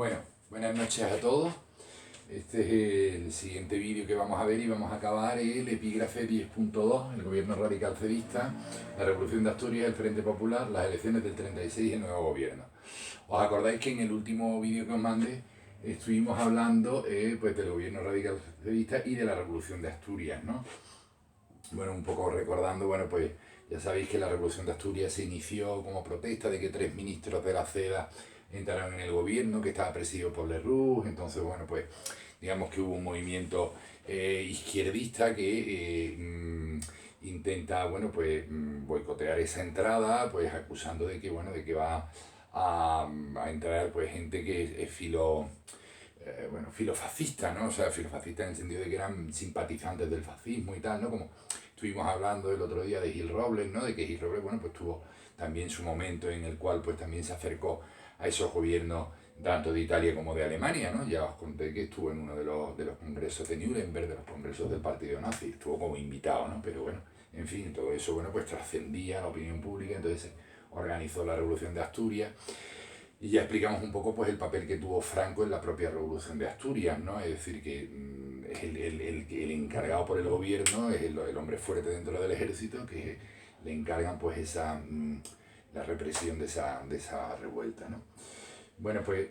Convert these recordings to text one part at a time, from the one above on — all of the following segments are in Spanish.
Bueno, buenas noches a todos. Este es el siguiente vídeo que vamos a ver y vamos a acabar el epígrafe 10.2, el gobierno radical cedista, la revolución de Asturias, el Frente Popular, las elecciones del 36 y el nuevo gobierno. ¿Os acordáis que en el último vídeo que os mandé estuvimos hablando pues del gobierno radical cedista y de la revolución de Asturias, ¿no? Bueno, un poco recordando, bueno, pues ya sabéis que la revolución de Asturias se inició como protesta de que 3 ministros de la CEDA entraron en el gobierno, que estaba presidido por Lerroux. Entonces, bueno, pues digamos que hubo un movimiento izquierdista que intenta, bueno, pues boicotear esa entrada, pues acusando de que, bueno, de que va a entrar pues gente que es filofascista, ¿no? O sea, filofascista en el sentido de que eran simpatizantes del fascismo y tal, ¿no? Como estuvimos hablando el otro día de Gil Robles, ¿no? De que Gil Robles, bueno, pues tuvo también su momento en el cual pues también se acercó a esos gobiernos tanto de Italia como de Alemania, ¿no? Ya os conté que estuvo en uno de los congresos de Nuremberg, de los congresos del partido nazi, estuvo como invitado, ¿no? Pero bueno, en fin, todo eso, bueno, pues trascendía la opinión pública. Entonces se organizó la Revolución de Asturias. Y ya explicamos un poco pues, el papel que tuvo Franco en la propia Revolución de Asturias, ¿no? Es decir, que es el encargado por el gobierno, es el hombre fuerte dentro del ejército, que le encargan pues la represión de esa revuelta, ¿no? Bueno, pues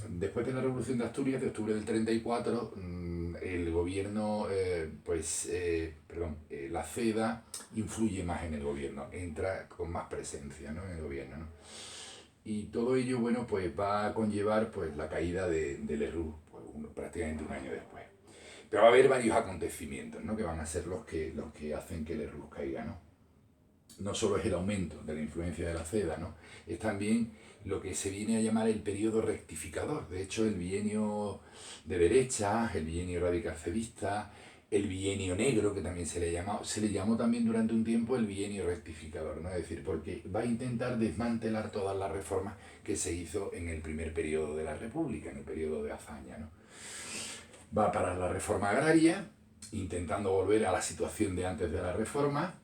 después de la Revolución de Asturias, de octubre del 34, el gobierno, la CEDA influye más en el gobierno, entra con más presencia, ¿no? En el gobierno, ¿no? Y todo ello, bueno, pues va a conllevar pues la caída de Lerroux, pues, prácticamente un año después. Pero va a haber varios acontecimientos, ¿no? Que van a ser los que hacen que Lerroux caiga, ¿no? No solo es el aumento de la influencia de la CEDA, ¿no? Es también lo que se viene a llamar el periodo rectificador. De hecho, el bienio de derecha, el bienio radical cedista, el bienio negro, que también se le llamó también durante un tiempo el bienio rectificador, ¿no? Es decir, porque va a intentar desmantelar todas las reformas que se hizo en el primer periodo de la República, en el periodo de Azaña, ¿no? Va a parar la reforma agraria, intentando volver a la situación de antes de la reforma.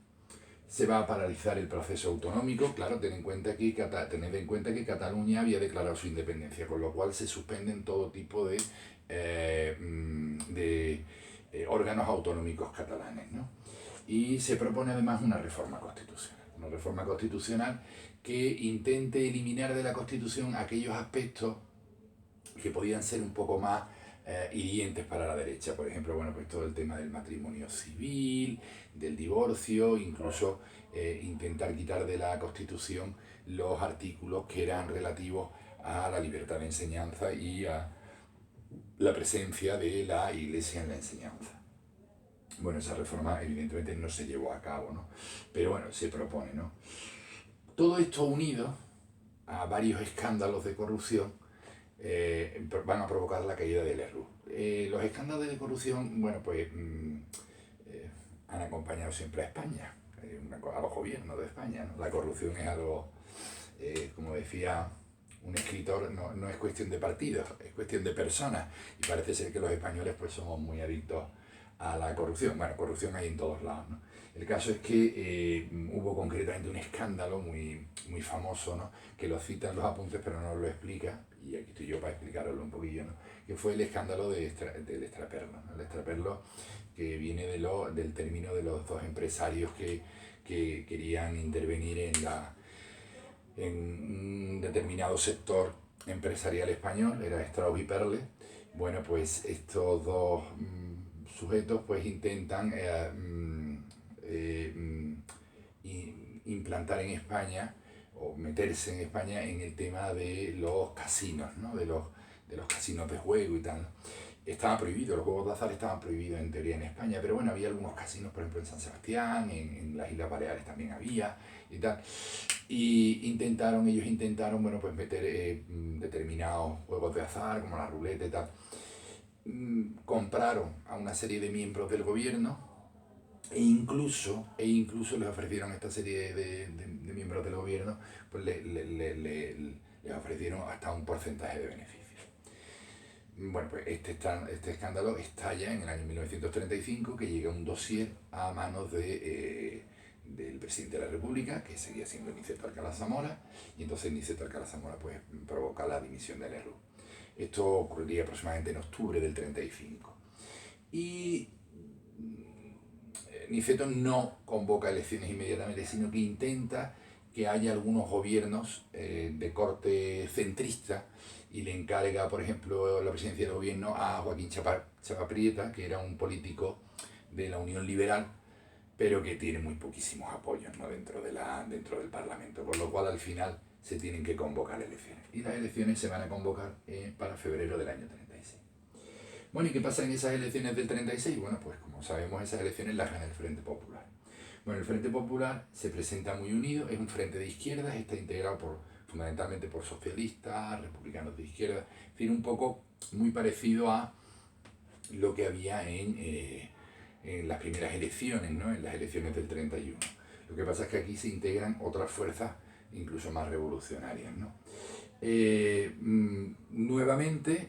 Se va a paralizar el proceso autonómico. Claro, tened en cuenta que Cataluña había declarado su independencia, con lo cual se suspenden todo tipo de órganos autonómicos catalanes, ¿no? Y se propone además una reforma constitucional que intente eliminar de la Constitución aquellos aspectos que podían ser un poco más hirientes para la derecha. Por ejemplo, bueno, pues todo el tema del matrimonio civil, del divorcio, incluso intentar quitar de la Constitución los artículos que eran relativos a la libertad de enseñanza y a la presencia de la Iglesia en la enseñanza. Bueno, esa reforma evidentemente no se llevó a cabo, ¿no? Pero bueno, se propone, ¿no? Todo esto unido a varios escándalos de corrupción van a provocar la caída de Lerroux. Los escándalos de corrupción, bueno, pues han acompañado siempre a España, a los gobiernos de España, ¿no? La corrupción es algo, como decía un escritor, no es cuestión de partidos, es cuestión de personas. Y parece ser que los españoles pues somos muy adictos a la corrupción. Bueno, corrupción hay en todos lados, ¿no? El caso es que hubo concretamente un escándalo muy, muy famoso, ¿no? Que lo cita en los apuntes pero no lo explica, y aquí estoy yo para explicarlo un poquillo, ¿no? Que fue el escándalo del extraperlo, ¿no? El extraperlo, que viene del término de los dos empresarios que querían intervenir en un determinado sector empresarial español, era Strauss y Perle. Bueno, pues estos dos sujetos pues intentan implantar en España o meterse en España en el tema de los casinos, ¿no? de los casinos de juego y tal. Estaba prohibido, los juegos de azar estaban prohibidos en teoría en España, pero bueno, había algunos casinos, por ejemplo en San Sebastián, en las Islas Baleares también había y tal. Y ellos intentaron, bueno, pues meter determinados juegos de azar, como la ruleta y tal. Compraron a una serie de miembros del gobierno e incluso les ofrecieron a esta serie de miembros del gobierno, pues les ofrecieron hasta un porcentaje de beneficios. Bueno, pues este escándalo estalla en el año 1935, que llega un dossier a manos del presidente de la República, que seguía siendo Niceto Alcalá Zamora, y entonces Niceto Alcalá Zamora pues provoca la dimisión de Lerroux. Esto ocurriría aproximadamente en octubre del 35. Y Niceto no convoca elecciones inmediatamente, sino que intenta que haya algunos gobiernos de corte centrista y le encarga, por ejemplo, la presidencia del gobierno a Joaquín Chapa Prieta, que era un político de la Unión Liberal, pero que tiene muy poquísimos apoyos, ¿no?, dentro del Parlamento, por lo cual al final se tienen que convocar elecciones. Y las elecciones se van a convocar para febrero del año 36. Bueno, ¿y qué pasa en esas elecciones del 36? Bueno, pues como sabemos, esas elecciones las gana el Frente Popular. Bueno, el Frente Popular se presenta muy unido, es un frente de izquierdas, está integrado fundamentalmente por socialistas, republicanos de izquierda, es decir, un poco muy parecido a lo que había en las primeras elecciones, ¿no?, en las elecciones del 31. Lo que pasa es que aquí se integran otras fuerzas incluso más revolucionarias, ¿no? Nuevamente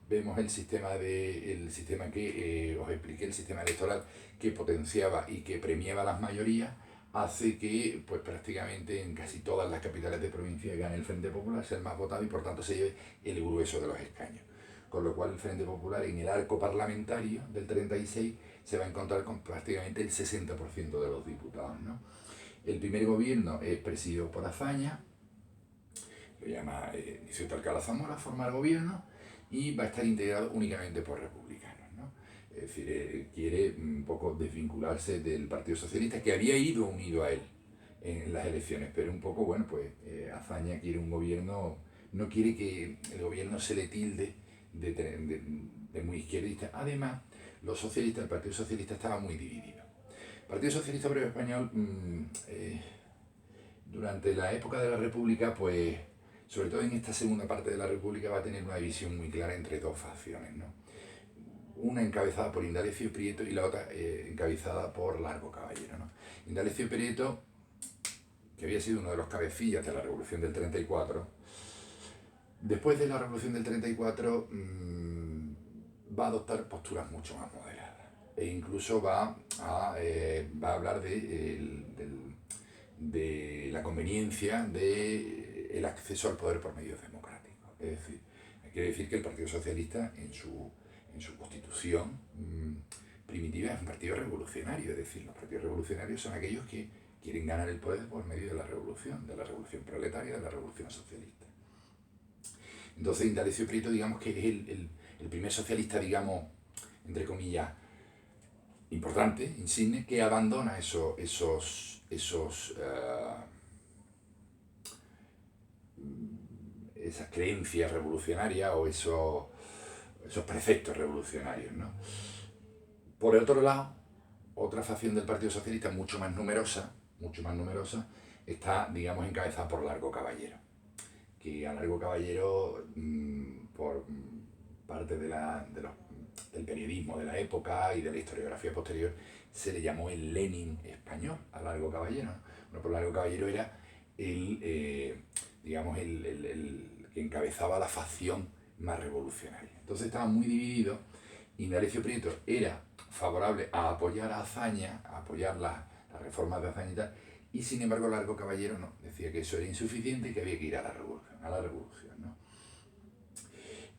vemos el sistema que os expliqué, el sistema electoral que potenciaba y que premiaba las mayorías, hace que pues prácticamente en casi todas las capitales de provincia gane el Frente Popular, sea el más votado y por tanto se lleve el grueso de los escaños. Con lo cual el Frente Popular en el arco parlamentario del 36 se va a encontrar con prácticamente el 60% de los diputados, ¿no? El primer gobierno es presidido por Azaña, lo llama Niceto Alcalá Zamora, forma el gobierno y va a estar integrado únicamente por republicanos, ¿no? Es decir, quiere un poco desvincularse del Partido Socialista, que había ido unido a él en las elecciones, pero un poco, bueno, pues Azaña quiere un gobierno, no quiere que el gobierno se le tilde de muy izquierdista. Además, los socialistas, el Partido Socialista estaba muy dividido. El Partido Socialista Obrero Español, durante la época de la República, pues sobre todo en esta segunda parte de la República, va a tener una división muy clara entre dos facciones, ¿no? Una encabezada por Indalecio Prieto y la otra encabezada por Largo Caballero, ¿no? Indalecio Prieto, que había sido uno de los cabecillas de la Revolución del 34, después de la Revolución del 34 va a adoptar posturas mucho más moderadas e incluso va a hablar de la conveniencia del acceso al poder por medios democráticos. Es decir, hay que decir que el Partido Socialista en su constitución primitiva es un partido revolucionario, es decir, los partidos revolucionarios son aquellos que quieren ganar el poder por medio de la revolución proletaria, de la revolución socialista. Entonces Indalecio Prieto, digamos que es el primer socialista, digamos, entre comillas, importante, insigne, que abandona esas creencias revolucionarias o esos preceptos revolucionarios, ¿no? Por el otro lado, otra facción del Partido Socialista mucho más numerosa, está, digamos, encabezada por Largo Caballero, que a Largo Caballero, por parte del periodismo de la época y de la historiografía posterior, se le llamó el Lenin español a Largo Caballero, ¿no? Bueno, pues Largo Caballero era el que encabezaba la facción más revolucionaria. Entonces estaba muy dividido. Indalecio Prieto era favorable a apoyar a Azaña, a apoyar las reformas de Azaña y tal, y sin embargo Largo Caballero no, decía que eso era insuficiente y que había que ir a la revolución, ¿no?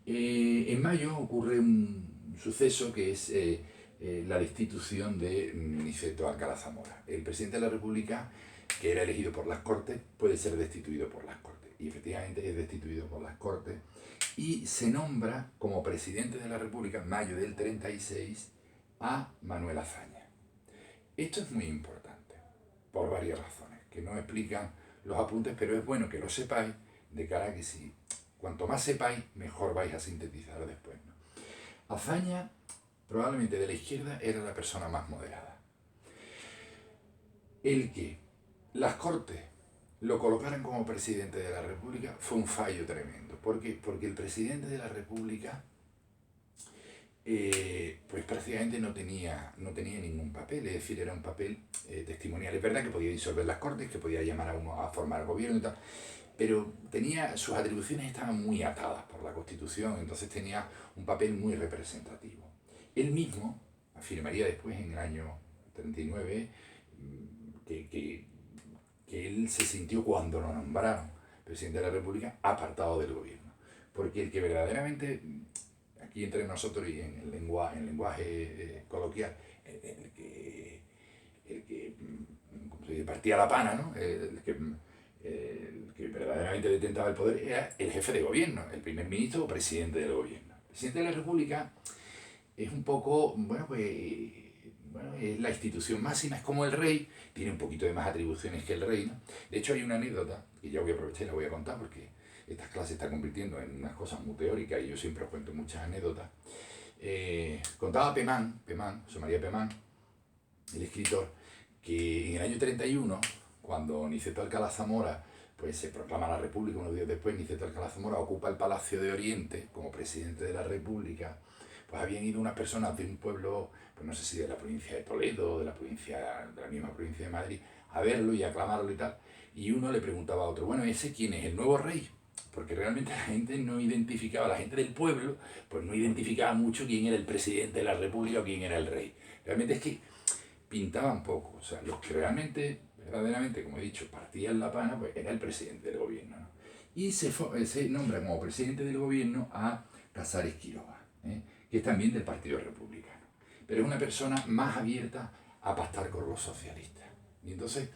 En mayo ocurre un suceso que es la destitución de Niceto Alcalá Zamora. El presidente de la República, que era elegido por las Cortes, puede ser destituido por las Cortes. Y efectivamente es destituido por las Cortes y se nombra como presidente de la República en mayo del 36 a Manuel Azaña. Esto es muy importante, por varias razones, que no explican los apuntes, pero es bueno que lo sepáis, de cara a que cuanto más sepáis, mejor vais a sintetizar después, ¿no? Azaña, probablemente de la izquierda, era la persona más moderada. El que las Cortes lo colocaran como presidente de la República fue un fallo tremendo. ¿Por qué? Porque el presidente de la República pues prácticamente no tenía ningún papel, es decir, era un papel testimonial. Es verdad que podía disolver las Cortes, que podía llamar a uno a formar gobierno y tal, pero sus atribuciones estaban muy atadas por la Constitución, entonces tenía un papel muy representativo. Él mismo afirmaría después, en el año 39, que él se sintió, cuando lo nombraron presidente de la República, apartado del gobierno, porque el que verdaderamente, aquí entre nosotros y en el lenguaje coloquial, como se dice, partía la pana, ¿no? El que verdaderamente detentaba el poder era el jefe de gobierno, el primer ministro o presidente del gobierno. El presidente de la República es un poco, bueno, es la institución máxima, es como el rey, tiene un poquito de más atribuciones que el rey, ¿no? De hecho hay una anécdota, que ya voy a aprovechar y la voy a contar porque estas clases se están convirtiendo en unas cosas muy teóricas y yo siempre os cuento muchas anécdotas. Contaba Pemán, José María Pemán, el escritor, que en el año 31, cuando Niceto Alcalá Zamora pues se proclama la República, unos días después Niceto Alcalá Zamora ocupa el Palacio de Oriente como presidente de la República, pues habían ido unas personas de un pueblo, pues no sé si de la provincia de Toledo, de la misma provincia de Madrid, a verlo y a aclamarlo y tal. Y uno le preguntaba a otro, bueno, ¿ese quién es? ¿El nuevo rey? Porque realmente la gente no identificaba, la gente del pueblo, pues no identificaba mucho quién era el presidente de la República o quién era el rey. Realmente es que pintaban poco, o sea, los que realmente, verdaderamente, como he dicho, partían la pana, pues era el presidente del gobierno, ¿no? Y se nombra como presidente del gobierno a Casares Quiroga, que es también del Partido Republicano, pero es una persona más abierta a pactar con los socialistas. Y entonces,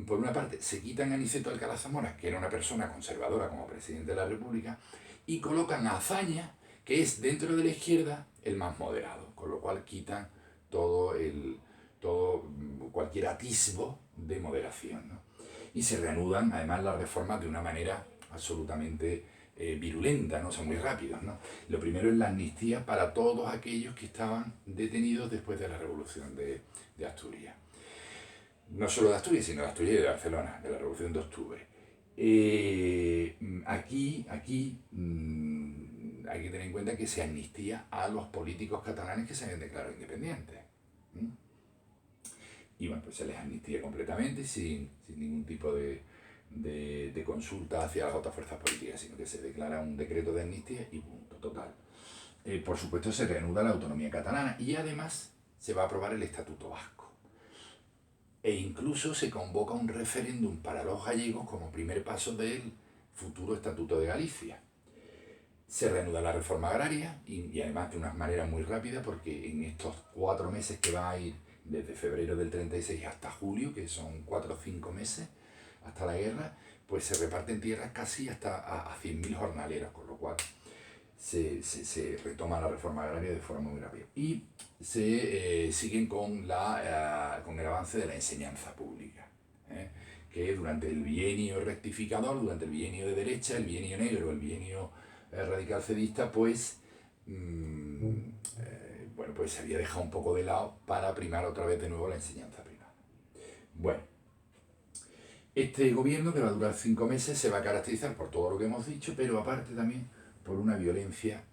por una parte, se quitan a Niceto Alcalá Zamora, que era una persona conservadora como presidente de la República, y colocan a Azaña, que es dentro de la izquierda el más moderado, con lo cual quitan todo cualquier atisbo de moderación, ¿no? Y se reanudan además las reformas de una manera absolutamente virulenta, ¿no? Son muy rápidos, ¿no? Lo primero es la amnistía para todos aquellos que estaban detenidos después de la Revolución de Asturias. No solo de Asturias, sino de Asturias y de Barcelona, de la Revolución de Octubre. Aquí hay que tener en cuenta que se amnistía a los políticos catalanes que se habían declarado independientes. Y bueno, pues se les amnistía completamente sin ningún tipo de consulta hacia las otras fuerzas políticas, sino que se declara un decreto de amnistía y punto, total. Por supuesto se reanuda la autonomía catalana y además se va a aprobar el Estatuto Vasco. E incluso se convoca un referéndum para los gallegos como primer paso del futuro Estatuto de Galicia. Se reanuda la reforma agraria y además de una manera muy rápida porque en estos 4 meses que va a ir desde febrero del 36 hasta julio, que son 4 o 5 meses hasta la guerra, pues se reparten tierras casi hasta a 100.000 jornaleros, con lo cual se retoma la reforma agraria de forma muy rápida. Y se siguen con el avance de la enseñanza pública, que durante el bienio rectificador, durante el bienio de derecha, el bienio negro, el bienio radical cedista, pues bueno, pues se había dejado un poco de lado para primar otra vez de nuevo la enseñanza privada. Bueno, este gobierno, que va a durar 5 meses, se va a caracterizar por todo lo que hemos dicho, pero aparte también por una violencia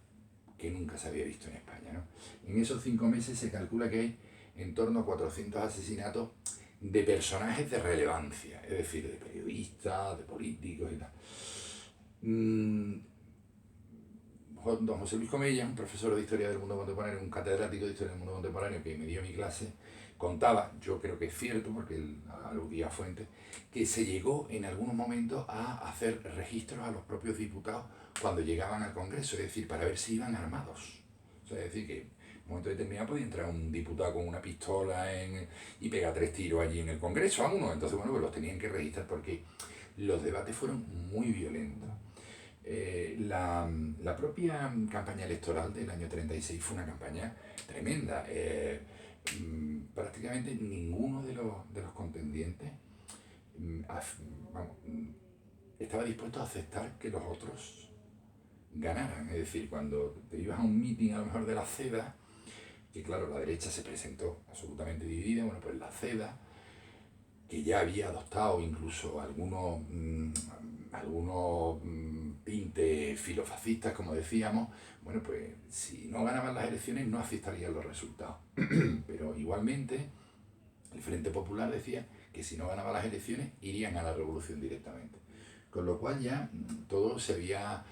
que nunca se había visto en España, ¿no? En esos 5 meses se calcula que hay en torno a 400 asesinatos de personajes de relevancia, es decir, de periodistas, de políticos y tal. Don José Luis Comella, un profesor de Historia del Mundo Contemporáneo, un catedrático de Historia del Mundo Contemporáneo que me dio mi clase, contaba, yo creo que es cierto porque él aludía a fuentes, que se llegó en algunos momentos a hacer registros a los propios diputados cuando llegaban al Congreso, es decir, para ver si iban armados. O sea, es decir, que en un momento determinado podía entrar un diputado con una pistola y pegar 3 tiros allí en el Congreso a uno, entonces bueno, pues los tenían que registrar porque los debates fueron muy violentos. La propia campaña electoral del año 36 fue una campaña tremenda. Prácticamente ninguno de los contendientes estaba dispuesto a aceptar que los otros ganaran. Es decir, cuando te ibas a un meeting a lo mejor de la CEDA, que claro, la derecha se presentó absolutamente dividida, bueno, pues la CEDA, que ya había adoptado incluso algunos tintes filofascistas, como decíamos, bueno, pues si no ganaban las elecciones no aceptarían los resultados. Pero igualmente el Frente Popular decía que si no ganaba las elecciones irían a la revolución directamente. Con lo cual ya todo se había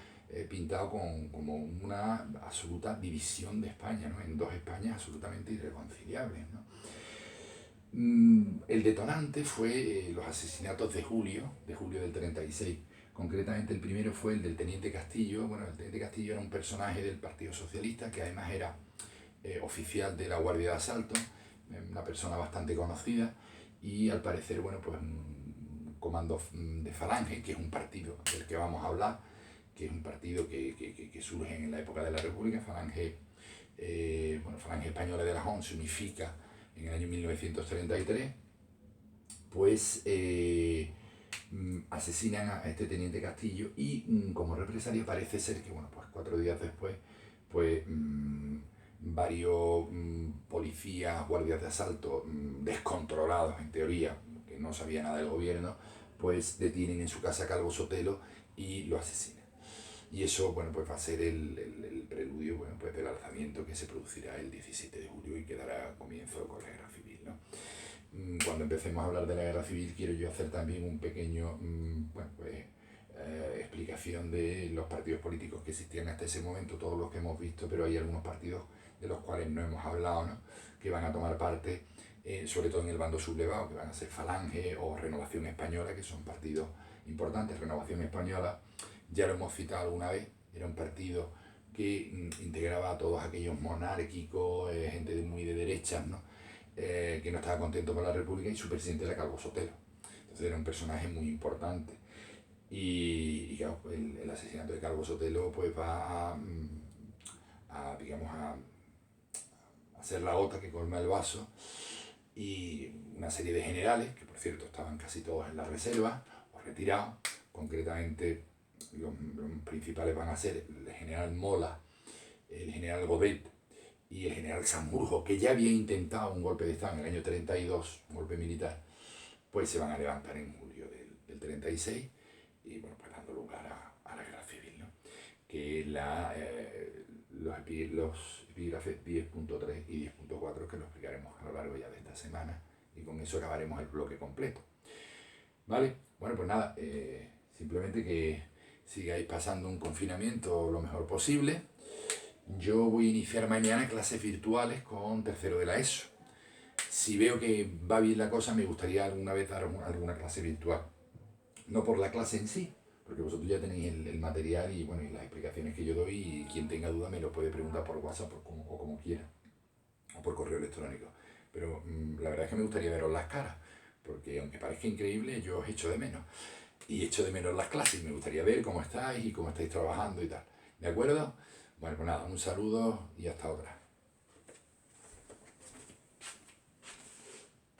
pintado como una absoluta división de España, ¿no? En dos Españas absolutamente irreconciliables, ¿no? El detonante fue los asesinatos de julio del 36, Concretamente el primero fue el del Teniente Castillo. Bueno, el Teniente Castillo era un personaje del Partido Socialista que además era oficial de la Guardia de Asalto, una persona bastante conocida y al parecer, bueno, pues un comando de Falange, que es un partido del que vamos a hablar, que es un partido que surge en la época de la República. Falange Española de Alajón se unifica en el año 1933, pues asesinan a este Teniente Castillo y como represalia parece ser que, bueno, pues 4 días después, pues varios policías, guardias de asalto descontrolados en teoría, que no sabía nada del gobierno, pues detienen en su casa a Calvo Sotelo y lo asesinan. Y eso, bueno, pues va a ser el preludio, bueno, pues del alzamiento que se producirá el 17 de julio y que dará comienzo con la guerra civil, ¿no? Cuando empecemos a hablar de la guerra civil quiero yo hacer también un pequeño, explicación de los partidos políticos que existían hasta ese momento, todos los que hemos visto, pero hay algunos partidos de los cuales no hemos hablado, ¿no? Que van a tomar parte, sobre todo en el bando sublevado, que van a ser Falange o Renovación Española, que son partidos importantes. Renovación Española, ya lo hemos citado alguna vez, era un partido que integraba a todos aquellos monárquicos, gente muy de derechas, ¿no? Que no estaba contento con la República, y su presidente era Calvo Sotelo. Entonces era un personaje muy importante. Y claro, el asesinato de Calvo Sotelo pues va digamos, a hacer la gota que colma el vaso, y una serie de generales, que por cierto estaban casi todos en la reserva o retirados. Concretamente los principales van a ser el general Mola, el general Godet y el general Sanjurjo, que ya había intentado un golpe de Estado en el año 32, un golpe militar, pues se van a levantar en julio del 36 y, bueno, pues dando lugar a la guerra civil, ¿no? Que es los epígrafes 10.3 y 10.4, que lo explicaremos a lo largo ya de esta semana, y con eso acabaremos el bloque completo. ¿Vale? Bueno, pues nada, simplemente que sigáis pasando un confinamiento lo mejor posible. Yo voy a iniciar mañana clases virtuales con tercero de la ESO. Si veo que va bien la cosa, me gustaría alguna vez dar alguna clase virtual. No por la clase en sí, porque vosotros ya tenéis el material y, bueno, y las explicaciones que yo doy, y quien tenga duda me lo puede preguntar por WhatsApp o como quiera, o por correo electrónico. Pero la verdad es que me gustaría veros las caras, porque aunque parezca increíble, yo os echo de menos. Y echo de menos las clases, me gustaría ver cómo estáis y cómo estáis trabajando y tal. ¿De acuerdo? Bueno, pues nada, un saludo y hasta otra.